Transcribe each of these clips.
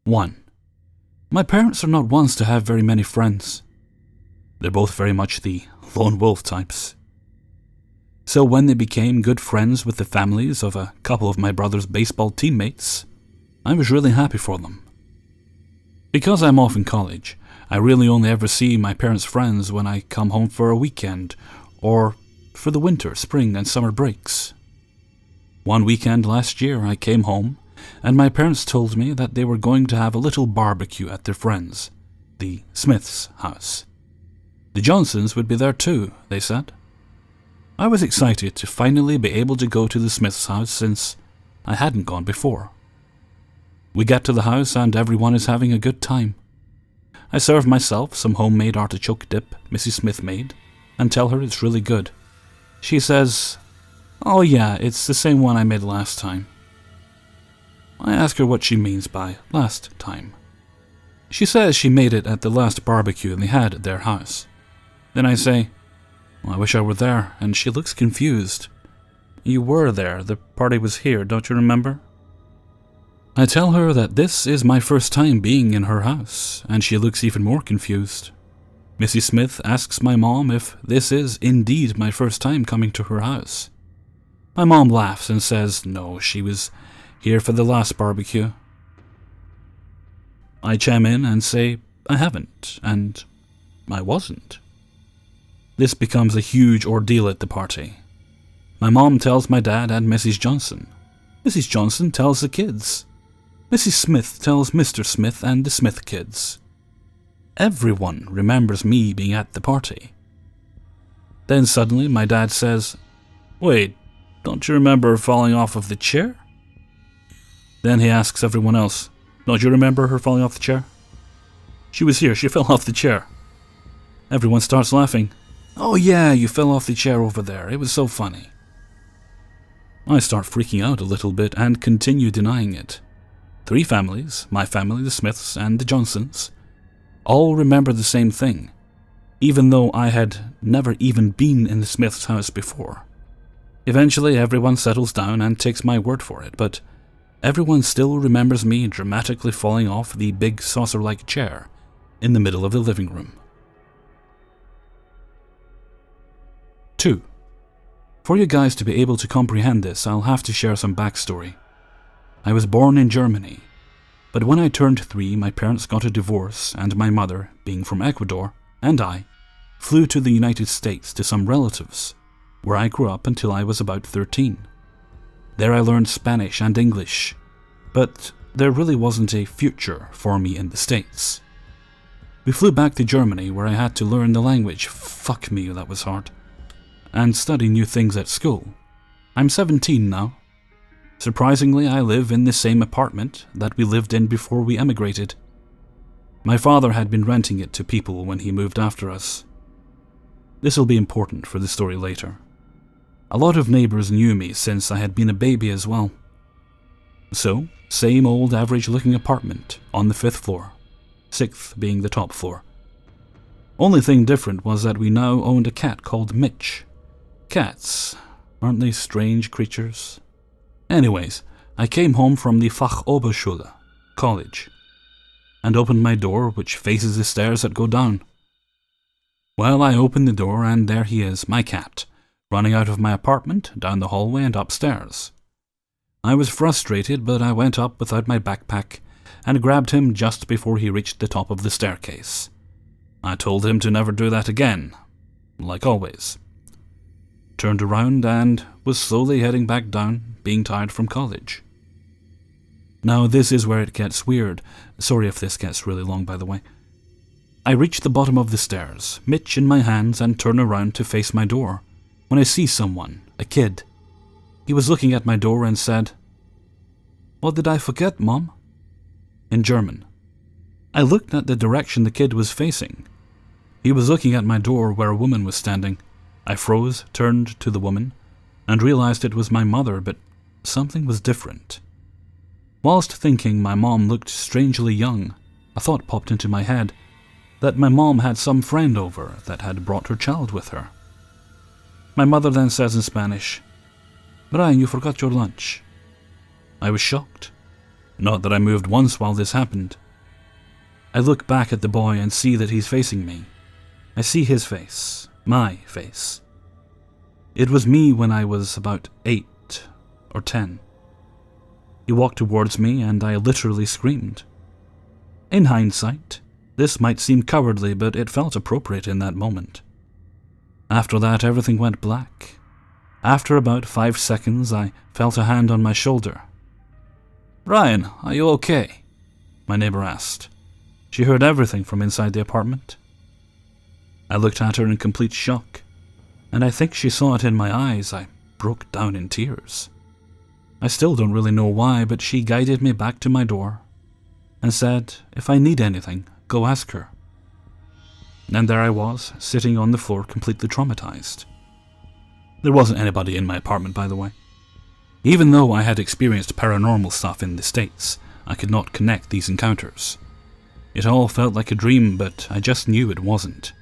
1. My parents are not ones to have very many friends. They're both very much the lone wolf types. So when they became good friends with the families of a couple of my brother's baseball teammates, I was really happy for them. Because I'm off in college, I really only ever see my parents' friends when I come home for a weekend or for the winter, spring, and summer breaks. One weekend last year I came home and my parents told me that they were going to have a little barbecue at their friends, the Smiths' house. The Johnsons would be there too, they said. I was excited to finally be able to go to the Smiths' house since I hadn't gone before. We get to the house and everyone is having a good time. I serve myself some homemade artichoke dip Mrs. Smith made and tell her it's really good. She says, "Oh yeah, it's the same one I made last time." I ask her what she means by last time. She says she made it at the last barbecue they had at their house. Then I say, "Well, I wish I were there," and she looks confused. "You were there, the party was here, don't you remember?" I tell her that this is my first time being in her house, and she looks even more confused. Mrs. Smith asks my mom if this is indeed my first time coming to her house. My mom laughs and says no, she was here for the last barbecue. I chime in and say I haven't, and I wasn't. This becomes a huge ordeal at the party. My mom tells my dad and Mrs. Johnson. Mrs. Johnson tells the kids. Mrs. Smith tells Mr. Smith and the Smith kids. Everyone remembers me being at the party. Then suddenly my dad says, "Wait, don't you remember falling off of the chair?" Then he asks everyone else, "Don't you remember her falling off the chair?" "She was here, she fell off the chair." Everyone starts laughing. "Oh yeah, you fell off the chair over there, it was so funny." I start freaking out a little bit and continue denying it. 3 families, my family, the Smiths, and the Johnsons, all remember the same thing, even though I had never even been in the Smiths' house before. Eventually everyone settles down and takes my word for it, but everyone still remembers me dramatically falling off the big saucer-like chair in the middle of the living room. 2. For you guys to be able to comprehend this, I'll have to share some backstory. I was born in Germany, but when I turned 3, my parents got a divorce, and my mother, being from Ecuador, and I, flew to the United States to some relatives, where I grew up until I was about 13. There I learned Spanish and English, but there really wasn't a future for me in the States. We flew back to Germany, where I had to learn the language, fuck me, that was hard, and study new things at school. I'm 17 now. Surprisingly, I live in the same apartment that we lived in before we emigrated. My father had been renting it to people when he moved after us. This will be important for the story later. A lot of neighbors knew me since I had been a baby as well. So, same old average-looking apartment on the 5th floor, 6th being the top floor. Only thing different was that we now owned a cat called Mitch. Cats, aren't they strange creatures? Anyways, I came home from the Fachoberschule, college, and opened my door, which faces the stairs that go down. Well, I opened the door and there he is, my cat, running out of my apartment, down the hallway and upstairs. I was frustrated, but I went up without my backpack and grabbed him just before he reached the top of the staircase. I told him to never do that again, like always. Turned around and was slowly heading back down, being tired from college. Now this is where it gets weird. Sorry if this gets really long, by the way. I reach the bottom of the stairs, Mitch in my hands, and turn around to face my door, when I see someone, a kid. He was looking at my door and said, "What did I forget, Mom?" in German. I looked at the direction the kid was facing. He was looking at my door where a woman was standing. I froze, turned to the woman, and realized it was my mother, but something was different. Whilst thinking my mom looked strangely young, a thought popped into my head that my mom had some friend over that had brought her child with her. My mother then says in Spanish, "Brian, you forgot your lunch." I was shocked. Not that I moved once while this happened. I look back at the boy and see that he's facing me. I see his face, my face. It was me when I was about 8 or 10. He walked towards me and I literally screamed. In hindsight, this might seem cowardly, but it felt appropriate in that moment. After that, everything went black. After about 5 seconds, I felt a hand on my shoulder. "Ryan, are you okay?" my neighbor asked. She heard everything from inside the apartment. I looked at her in complete shock, and I think she saw it in my eyes. I broke down in tears. I still don't really know why, but she guided me back to my door and said, if I need anything, go ask her. And there I was, sitting on the floor completely traumatized. There wasn't anybody in my apartment, by the way. Even though I had experienced paranormal stuff in the States, I could not connect these encounters. It all felt like a dream, but I just knew it wasn't.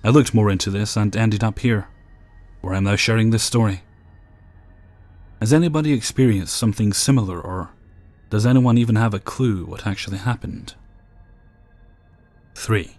I looked more into this and ended up here, where I'm now sharing this story. Has anybody experienced something similar, or does anyone even have a clue what actually happened? 3.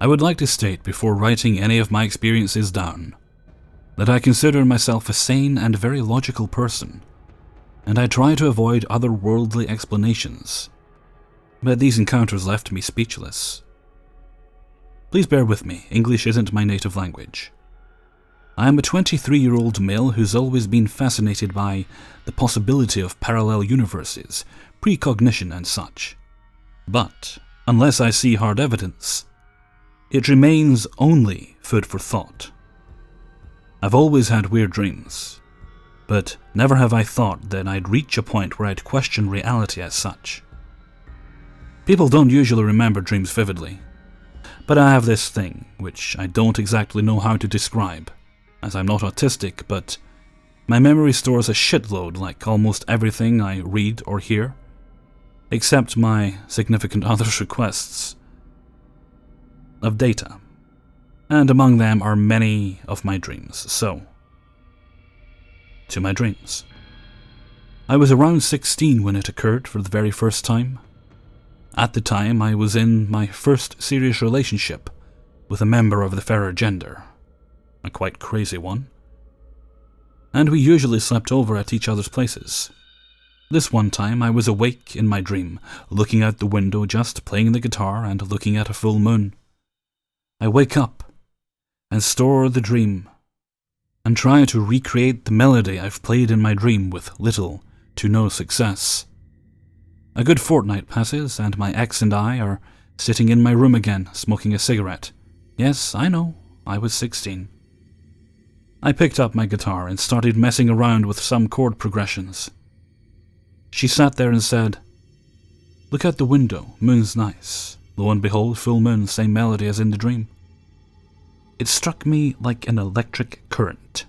I would like to state before writing any of my experiences down that I consider myself a sane and very logical person, and I try to avoid otherworldly explanations, but these encounters left me speechless. Please bear with me, English isn't my native language. I am a 23-year-old male who's always been fascinated by the possibility of parallel universes, precognition and such. But, unless I see hard evidence, it remains only food for thought. I've always had weird dreams, but never have I thought that I'd reach a point where I'd question reality as such. People don't usually remember dreams vividly, but I have this thing, which I don't exactly know how to describe, as I'm not autistic, but my memory stores a shitload like almost everything I read or hear, except my significant other's requests of data, and among them are many of my dreams. So, to my dreams. I was around 16 when it occurred for the very first time. At the time, I was in my first serious relationship with a member of the fairer gender, a quite crazy one, and we usually slept over at each other's places. This one time, I was awake in my dream, looking out the window, just playing the guitar and looking at a full moon. I wake up and store the dream and try to recreate the melody I've played in my dream with little to no success. A good fortnight passes and my ex and I are sitting in my room again, smoking a cigarette. Yes, I know, I was 16. I picked up my guitar and started messing around with some chord progressions. She sat there and said, "Look out the window, moon's nice." Lo and behold, full moon, same melody as in the dream. It struck me like an electric current.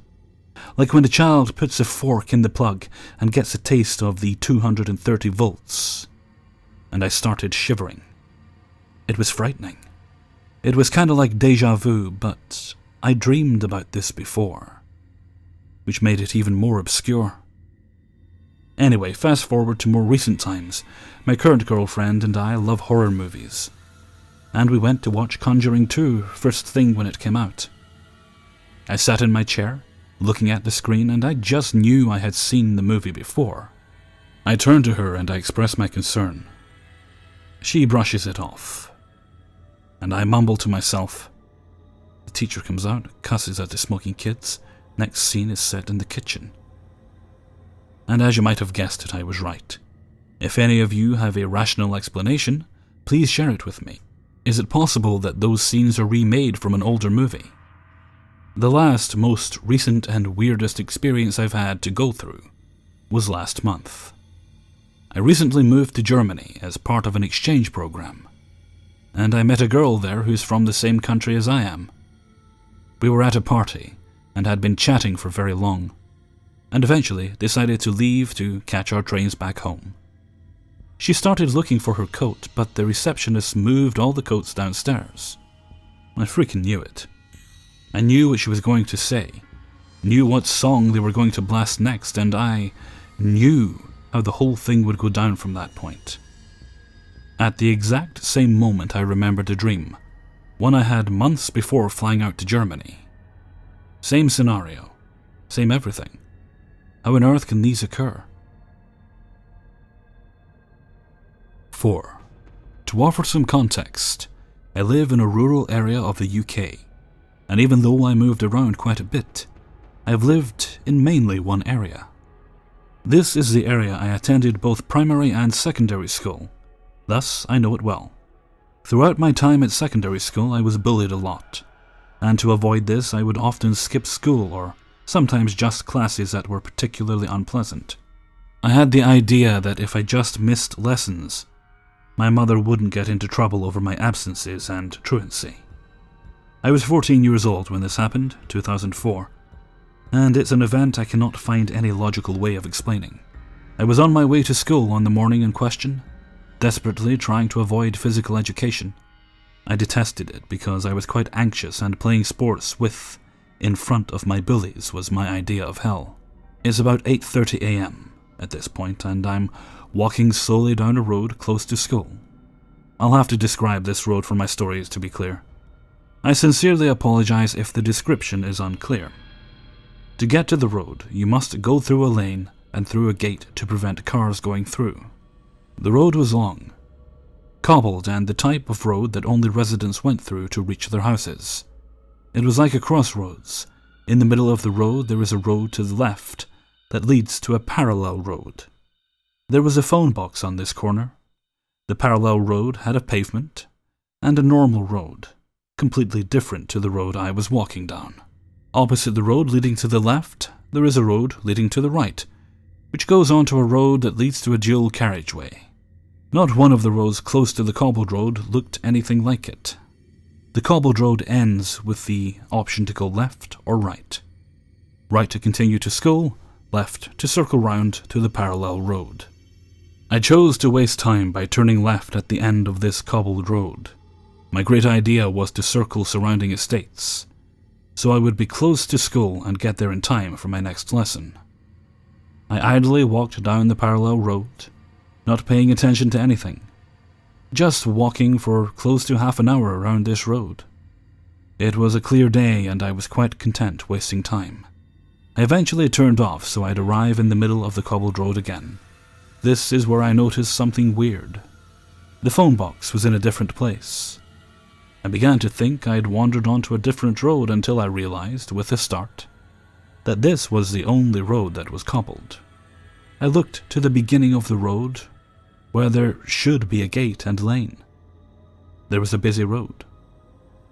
Like when a child puts a fork in the plug and gets a taste of the 230 volts. And I started shivering. It was frightening. It was kind of like déjà vu, but I dreamed about this before, which made it even more obscure. Anyway, fast forward to more recent times. My current girlfriend and I love horror movies, and we went to watch Conjuring 2 first thing when it came out. I sat in my chair, looking at the screen, and I just knew I had seen the movie before. I turned to her and I expressed my concern. She brushes it off, and I mumble to myself. The teacher comes out, cusses at the smoking kids. Next scene is set in the kitchen. And as you might have guessed it, I was right. If any of you have a rational explanation, please share it with me. Is it possible that those scenes are remade from an older movie? The last, most recent and weirdest experience I've had to go through was last month. I recently moved to Germany as part of an exchange program, and I met a girl there who's from the same country as I am. We were at a party and had been chatting for very long, and eventually decided to leave to catch our trains back home. She started looking for her coat, but the receptionist moved all the coats downstairs. I freaking knew it. I knew what she was going to say, knew what song they were going to blast next, and I knew how the whole thing would go down from that point. At the exact same moment I remembered a dream, one I had months before flying out to Germany. Same scenario, same everything. How on earth can these occur? 4. To offer some context, I live in a rural area of the UK, and even though I moved around quite a bit, I have lived in mainly one area. This is the area I attended both primary and secondary school, thus I know it well. Throughout my time at secondary school I was bullied a lot, and to avoid this I would often skip school or sometimes just classes that were particularly unpleasant. I had the idea that if I just missed lessons, my mother wouldn't get into trouble over my absences and truancy. I was 14 years old when this happened, 2004, and it's an event I cannot find any logical way of explaining. I was on my way to school on the morning in question, desperately trying to avoid physical education. I detested it because I was quite anxious and playing sports with, in front of my bullies was my idea of hell. It's about 8:30 a.m. at this point and I'm walking slowly down a road close to school. I'll have to describe this road for my stories to be clear. I sincerely apologize if the description is unclear. To get to the road, you must go through a lane and through a gate to prevent cars going through. The road was long, cobbled and the type of road that only residents went through to reach their houses. It was like a crossroads. In the middle of the road there is a road to the left that leads to a parallel road. There was a phone box on this corner. The parallel road had a pavement and a normal road, completely different to the road I was walking down. Opposite the road leading to the left, there is a road leading to the right, which goes onto a road that leads to a dual carriageway. Not one of the roads close to the cobbled road looked anything like it. The cobbled road ends with the option to go left or right. Right to continue to school, left to circle round to the parallel road. I chose to waste time by turning left at the end of this cobbled road. My great idea was to circle surrounding estates, so I would be close to school and get there in time for my next lesson. I idly walked down the parallel road, not paying attention to anything, just walking for close to half an hour around this road. It was a clear day and I was quite content wasting time. I eventually turned off so I'd arrive in the middle of the cobbled road again. This is where I noticed something weird. The phone box was in a different place. I began to think I'd wandered onto a different road until I realized, with a start, that this was the only road that was cobbled. I looked to the beginning of the road, where there should be a gate and lane. There was a busy road.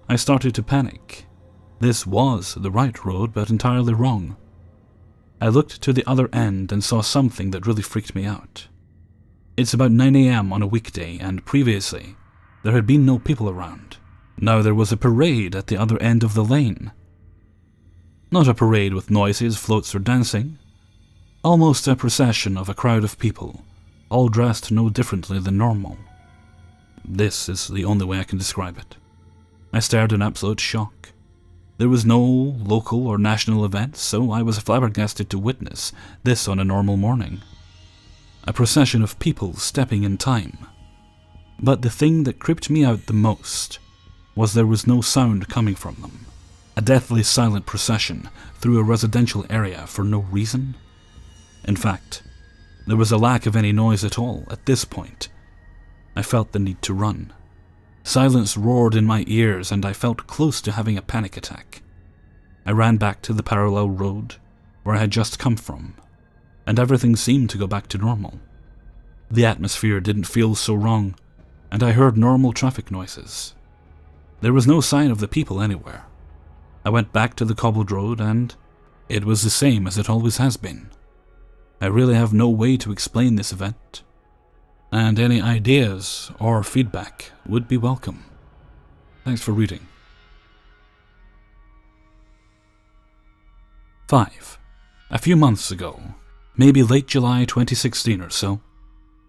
I started to panic. This was the right road, but entirely wrong. I looked to the other end and saw something that really freaked me out. It's about 9 a.m. on a weekday, and previously, there had been no people around. Now there was a parade at the other end of the lane. Not a parade with noises, floats, or dancing. Almost a procession of a crowd of people, all dressed no differently than normal. This is the only way I can describe it. I stared in absolute shock. There was no local or national event, so I was flabbergasted to witness this on a normal morning. A procession of people stepping in time. But the thing that creeped me out the most was there was no sound coming from them. A deathly silent procession through a residential area for no reason. In fact, there was a lack of any noise at all at this point. I felt the need to run. Silence roared in my ears and I felt close to having a panic attack. I ran back to the parallel road where I had just come from, and everything seemed to go back to normal. The atmosphere didn't feel so wrong, and I heard normal traffic noises. There was no sign of the people anywhere. I went back to the cobbled road and it was the same as it always has been. I really have no way to explain this event, and any ideas or feedback would be welcome. Thanks for reading. 5. A few months ago, maybe late July 2016 or so,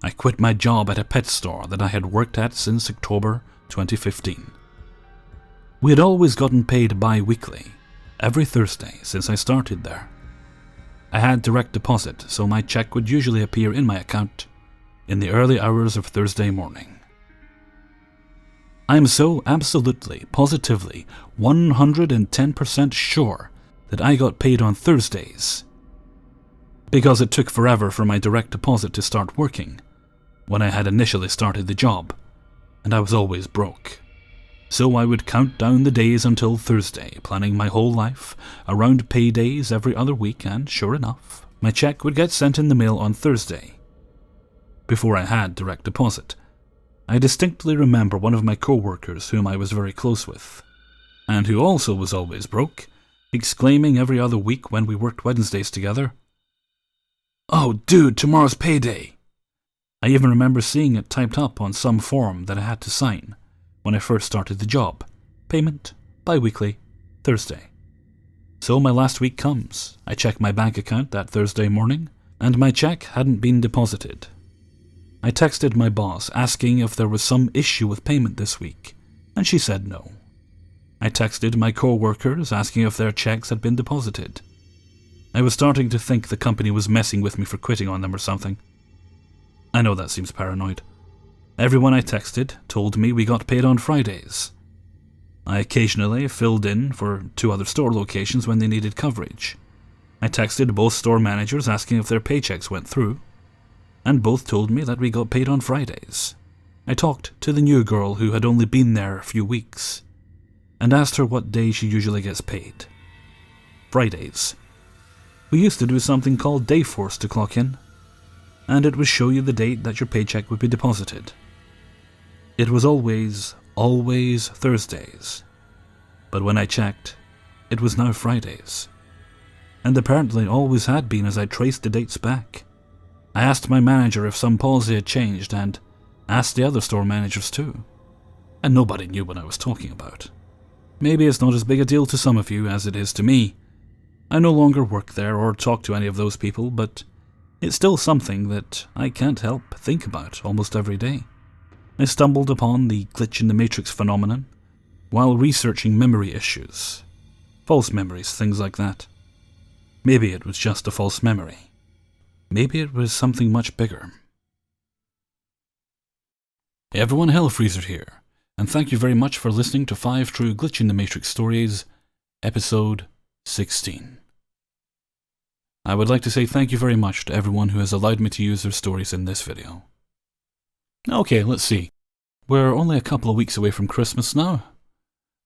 I quit my job at a pet store that I had worked at since October 2015. We had always gotten paid bi-weekly, every Thursday since I started there. I had direct deposit, so my check would usually appear in my account in the early hours of Thursday morning. I am so absolutely, positively, 110% sure that I got paid on Thursdays, because it took forever for my direct deposit to start working when I had initially started the job, and I was always broke. So I would count down the days until Thursday, planning my whole life around paydays every other week, and sure enough, my check would get sent in the mail on Thursday. Before I had direct deposit, I distinctly remember one of my co-workers whom I was very close with, and who also was always broke, exclaiming every other week when we worked Wednesdays together, "Oh dude, tomorrow's payday!" I even remember seeing it typed up on some form that I had to sign when I first started the job. Payment, bi-weekly, Thursday. So my last week comes. I check my bank account that Thursday morning, and my check hadn't been deposited. I texted my boss asking if there was some issue with payment this week, and she said no. I texted my co-workers asking if their checks had been deposited. I was starting to think the company was messing with me for quitting on them or something. I know that seems paranoid. Everyone I texted told me we got paid on Fridays. I occasionally filled in for 2 other store locations when they needed coverage. I texted both store managers asking if their paychecks went through, and both told me that we got paid on Fridays. I talked to the new girl who had only been there a few weeks, and asked her what day she usually gets paid. Fridays. We used to do something called Dayforce to clock in, and it would show you the date that your paycheck would be deposited. It was always Thursdays, but when I checked, it was now Fridays, and apparently always had been as I traced the dates back. I asked my manager if some policy had changed, and asked the other store managers too, and nobody knew what I was talking about. Maybe it's not as big a deal to some of you as it is to me. I no longer work there or talk to any of those people, but it's still something that I can't help think about almost every day. I stumbled upon the glitch in the matrix phenomenon while researching memory issues. False memories, things like that. Maybe it was just a false memory. Maybe it was something much bigger. Hey everyone, Hellfreezer here, and thank you very much for listening to 5 True Glitch in the Matrix Stories, Episode 16. I would like to say thank you very much to everyone who has allowed me to use their stories in this video. Okay, let's see. We're only a couple of weeks away from Christmas now,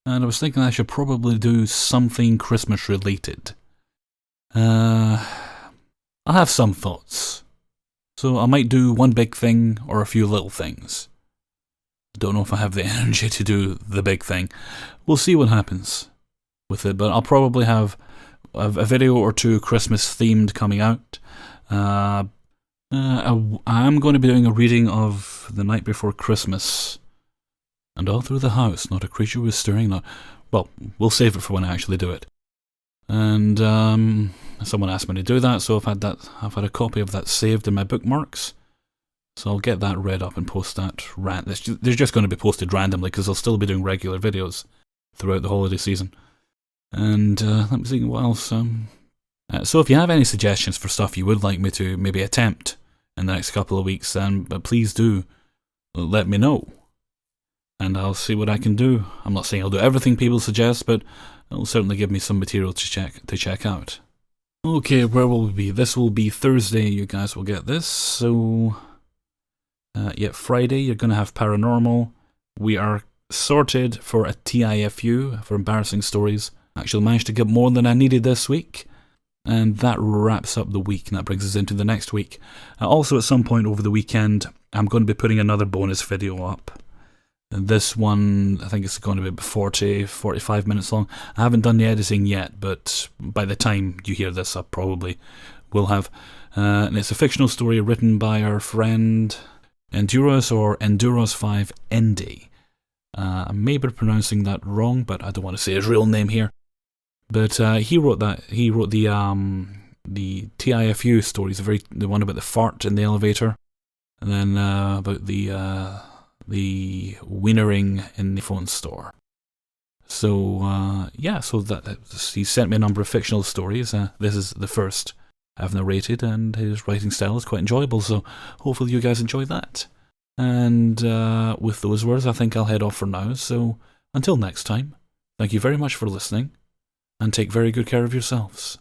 and I was thinking I should probably do something Christmas related. I have some thoughts, so I might do one big thing or a few little things. Don't know if I have the energy to do the big thing. We'll see what happens with it, but I'll probably have a video or 2 Christmas themed coming out. I'm going to be doing a reading of The Night Before Christmas, and all through the house not a creature was stirring. No, well, we'll save it for when I actually do it. And someone asked me to do that, so I've had a copy of that saved in my bookmarks. So I'll get that read up and post that. They're just going to be posted randomly because I'll still be doing regular videos throughout the holiday season. And let me see what else. So if you have any suggestions for stuff you would like me to maybe attempt in the next couple of weeks, then please do let me know, and I'll see what I can do. I'm not saying I'll do everything people suggest, but it'll certainly give me some material to check out. Okay, where will we be? This will be Thursday, you guys will get this. So, yeah, Friday you're going to have Paranormal. We are sorted for a TIFU, for embarrassing stories. Actually managed to get more than I needed this week. And that wraps up the week, and that brings us into the next week. Also, at some point over the weekend, I'm going to be putting another bonus video up. And this one, I think it's going to be 45 minutes long. I haven't done the editing yet, but by the time you hear this, I probably will have. And it's a fictional story written by our friend Enduros, or Enduros5 Endy. I may be pronouncing that wrong, but I don't want to say his real name here. But he wrote that. He wrote the TIFU stories, the one about the fart in the elevator, and then about the wienering in the phone store. So yeah, so that he sent me a number of fictional stories. This is the first I've narrated, and his writing style is quite enjoyable, so hopefully you guys enjoy that. And with those words, I think I'll head off for now, so until next time, thank you very much for listening, and take very good care of yourselves.